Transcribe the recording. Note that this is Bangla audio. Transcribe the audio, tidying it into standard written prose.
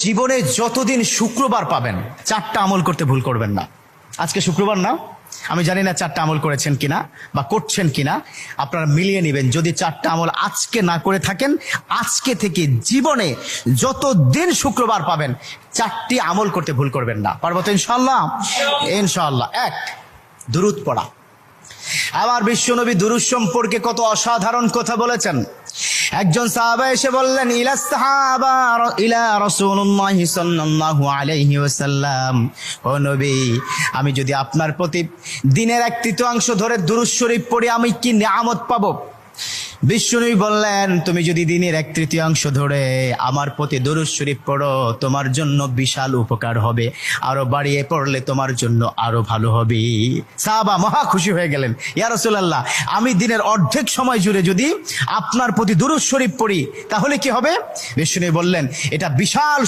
জীবনে যতদিন শুক্রবার পাবেন 4টা আমল করতে ভুল করবেন না। আজকে শুক্রবার না, আমি জানি না 4টা আমল করেছেন কিনা বা করছেন কিনা, আপনারা মিলিয়ে নেবেন। যদি 4টা আমল আজকে না করে থাকেন, আজকে থেকে জীবনে যতদিন শুক্রবার পাবেন 4টি আমল করতে ভুল করবেন না। পারবো তো ইনশাআল্লাহ? ইনশাআল্লাহ। 1, দুরূদ পড়া। আবার বিশ্বনবী দুরূদ সম্পর্কে কত অসাধারণ কথা বলেছেন। একজন সাহাবা এসে বললেন, ইলা রাসূলুল্লাহ সাল্লাল্লাহু আলাইহি ওয়াসাল্লাম, ও নবী, আমি যদি আপনার প্রতি দিনের 1/3 ধরে দুরূদ শরীফ পড়ি আমি কি নিয়ামত পাবো? বিশ্বনবী বললেন, তুমি যদি দিনের 1/3 ধরে আমার প্রতি দুরূদ শরীফ পড়ো তোমার জন্য বিশাল উপকার হবে, আরো বাড়িয়ে পড়লে তোমার জন্য আরো ভালো হবে। সাহাবা মহা খুশি হয়ে গেলেন, ইয়া রাসূলুল্লাহ, আমি দিনের অর্ধেক সময় জুড়ে যদি আপনার প্রতি দুরূদ শরীফ পড়ি তাহলে কি হবে? বিশ্বনবী বললেন, এটা বিশাল